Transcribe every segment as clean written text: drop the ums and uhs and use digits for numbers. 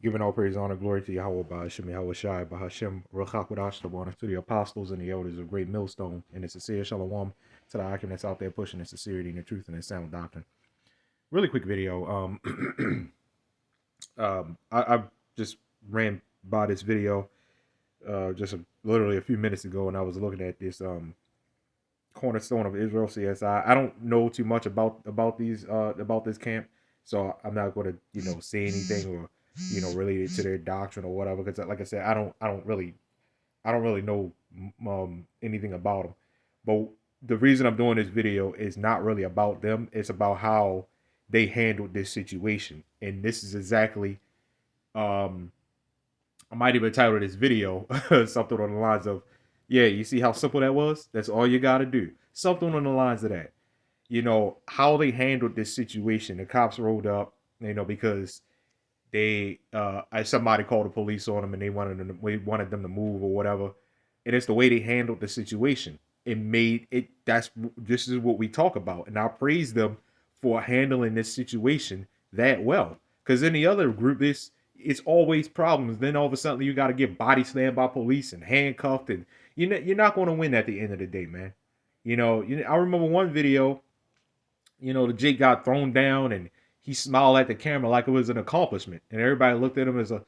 Giving all praise, honor, glory to Yahawah, BAHASHAM, YAHAWASHI, BAHASHAM, Ruach to the apostles and the elders of Great Millstone, and the sincere Shalom to the Akim that's out there pushing the sincerity and the truth and the sound doctrine. Really quick video. I just ran by this video literally a few minutes ago, and I was looking at this cornerstone of Israel CSI. I don't know too much about this camp, so I'm not going to say anything or related to their doctrine or whatever. Because like I said, I don't really know anything about them. But the reason I'm doing this video is not really about them. It's about how they handled this situation, and this is exactly I might even title this video something on the lines of, yeah, you see how simple that was? That's all you got to do. Something on the lines of that. How they handled this situation. The cops rolled up, because they somebody called the police on them and they wanted them to move or whatever. And it's the way they handled the situation. It made it this is what we talk about. And I praise them for handling this situation that well. Because in the other group, it's always problems. Then all of a sudden you got to get body slammed by police and handcuffed, and you're not going to win at the end of the day, man. I remember one video, the Jake got thrown down and he smiled at the camera like it was an accomplishment, and everybody looked at him as a,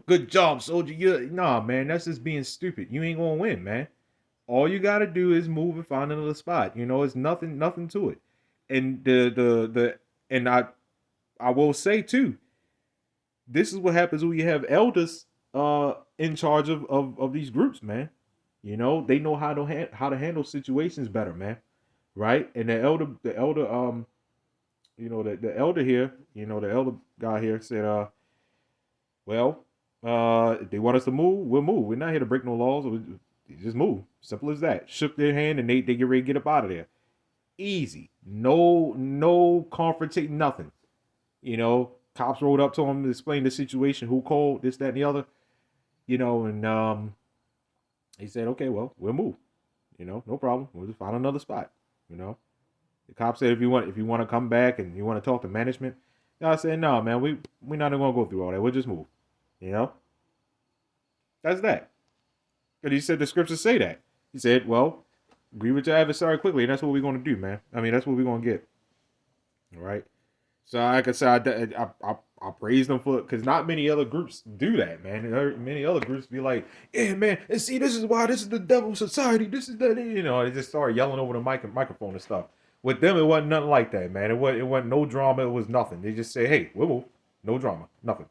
good job, soldier. Nah, man, that's just being stupid. You ain't gonna win, man. All you gotta do is move and find another spot. It's nothing to it. And I will say too, this is what happens when you have elders in charge of these groups, man. They know how to handle situations better, man. Right? And the elder the elder here, the elder guy here said, well, if they want us to move, we'll move. We're not here to break no laws. We just move. Simple as that. Shook their hand and they get ready to get up out of there. Easy. No confronting, nothing. Cops rolled up to him to explain the situation, who called, this, that, and the other. And he said, okay, well, we'll move. No problem. We'll just find another spot. The cop said, if you want to come back and you want to talk to management, I said, no, man, we're not going to go through all that. We'll just move. That's that. Because he said the scriptures say that. He said, well, agree with your adversary quickly, and that's what we're going to do, man. I mean, that's what we're going to get. All right. So, like I said, I praise them for it, because not many other groups do that, man. Many other groups be like, yeah, man, and see, this is why this is the devil's society. This is that, they just start yelling over the microphone and stuff. With them, it wasn't nothing like that, man. It wasn't no drama. It was nothing. They just say, hey, we'll move. No drama. Nothing.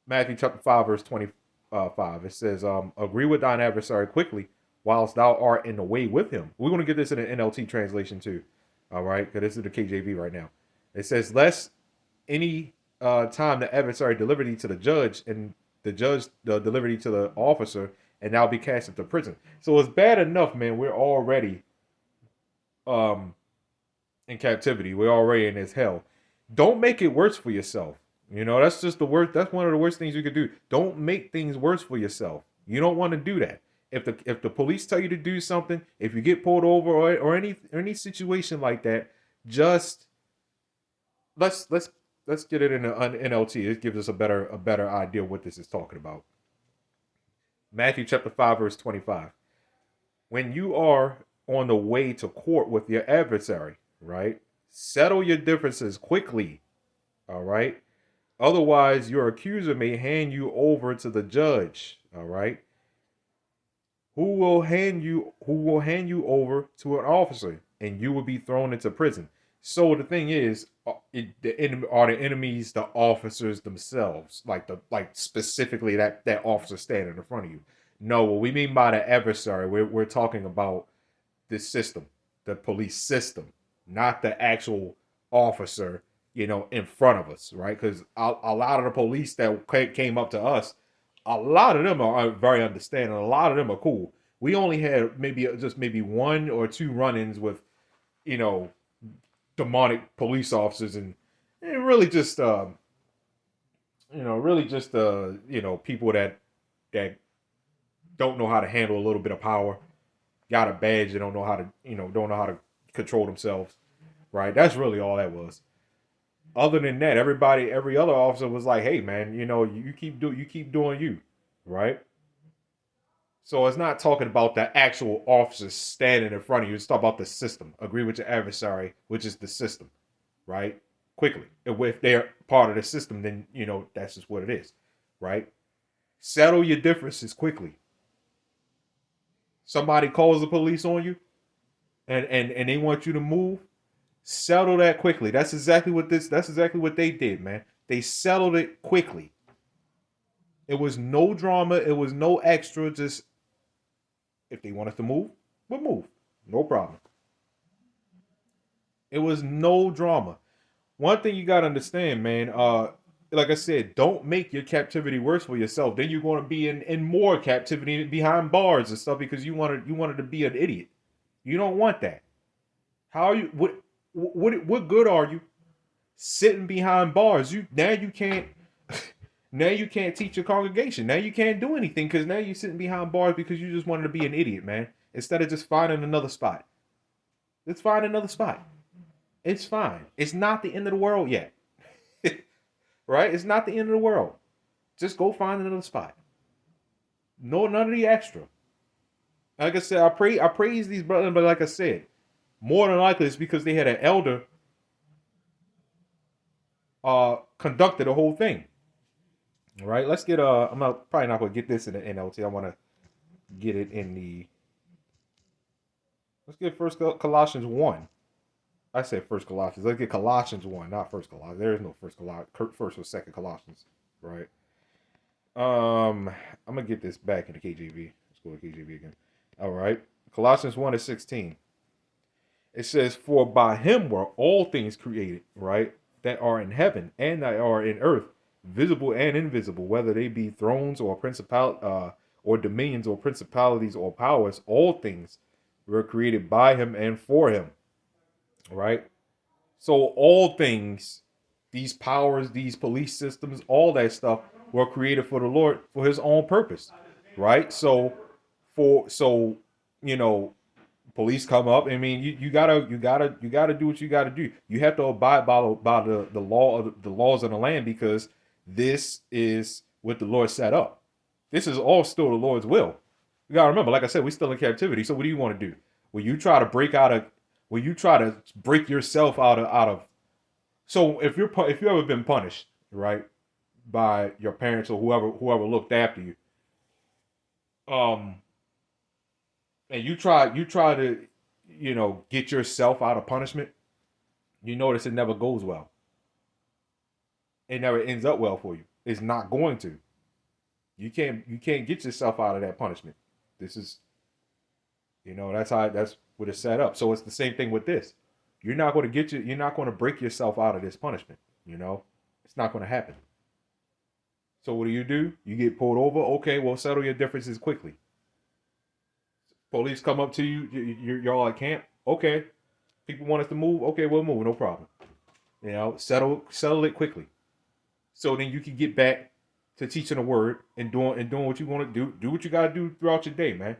Matthew chapter 5, verse 25. It says, agree with thine adversary quickly, whilst thou art in the way with him. We're going to get this in an NLT translation too. All right? Because this is the KJV right now. It says, lest any time the adversary deliver thee to the judge, and the judge deliver thee to the officer, and thou be cast into prison. So it's bad enough, man. We're already in captivity. We're already in this hell. Don't make it worse for yourself. That's just the worst. That's one of the worst things you could do. Don't make things worse for yourself. You don't want to do that. If the police tell you to do something, if you get pulled over or any situation like that, just let's get it in an NLT. It gives us a better idea what this is talking about. Matthew chapter 5, verse 25. When you are on the way to court with your adversary, right? Settle your differences quickly, all right? Otherwise, your accuser may hand you over to the judge, all right? Who will hand you over to an officer, and you will be thrown into prison. So the thing is, are the enemies the officers themselves, like specifically that officer standing in front of you? No, what we mean by the adversary, we're talking about this system, the police system, not the actual officer, in front of us, right? Because a lot of the police that came up to us, a lot of them are very understanding. A lot of them are cool. We only had maybe one or two run-ins with, demonic police officers, and really just, people that don't know how to handle a little bit of power, got a badge, they don't know how to control themselves, right? That's really all that was. Other than that, every other officer was like, "Hey, man, you keep doing you, right?" So it's not talking about the actual officer standing in front of you. It's talking about the system. Agree with your adversary, which is the system, right? Quickly. If they're part of the system, then that's just what it is, right? Settle your differences quickly. Somebody calls the police on you, and they want you to move. Settle that quickly. That's exactly what they did, man. They settled it quickly. It was no drama. It was no extra. Just if they want us to move, we'll move. No problem. It was no drama. One thing you gotta understand, man. Like I said, don't make your captivity worse for yourself. Then you're going to be in more captivity behind bars and stuff because you wanted to be an idiot. You don't want that. How are you? What good are you sitting behind bars? You can't. Now you can't teach your congregation. Now you can't do anything because now you're sitting behind bars because you just wanted to be an idiot, man. Instead of just finding another spot. Let's find another spot. It's fine. It's not the end of the world yet. Right? It's not the end of the world. Just go find another spot. No, none of the extra. Like I said, I praise these brothers, but like I said, more than likely it's because they had an elder conducted the whole thing. All right, let's get probably not gonna get this in the NLT. I want to get it in the. Let's get First Colossians 1. I said First Colossians. Let's get Colossians 1, not First Colossians. There is no first or second Colossians, right? I'm gonna get this back in the KJV. Let's go to KJV again. All right, Colossians 1:16. It says, "For by him were all things created, right, that are in heaven and that are in earth, visible and invisible, whether they be thrones or or dominions or principalities or powers. All things were created by him and for him." Right? So all things, these powers, these police systems, all that stuff were created for the Lord for his own purpose. Right? So you know, police come up. I mean, you gotta do what you gotta do. You have to abide by the law of the laws of the land because this is what the Lord set up. This is all still the Lord's will. You gotta remember, like I said, we're still in captivity. So what do you want to do? When you try to break yourself out of. So if you ever been punished, right, by your parents or whoever looked after you, and you try to get yourself out of punishment, you notice it never goes well. It never ends up well for you. It's not going to. You can't get yourself out of that punishment. This is that's what it's set up. So it's the same thing with this. You're not going to break yourself out of this punishment. It's not going to happen. So what do? You get pulled over. Okay, well, settle your differences quickly. Police come up to you. You're all at camp. Okay, people want us to move. Okay, we'll move. No problem. Settle it quickly. So then you can get back to teaching the word and doing what you want to do. Do what you got to do throughout your day, man.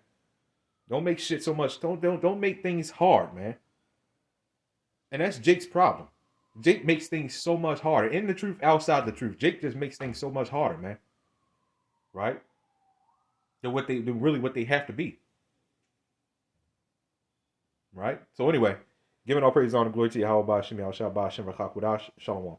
Don't make shit so much. Don't make things hard, man. And that's Jake's problem. Jake makes things so much harder. In the truth, outside the truth. Jake just makes things so much harder, man. Right? Than what they have to be. Right? So anyway, giving all praise, honor, glory to Yahawah, BAHASHAM, Shalom.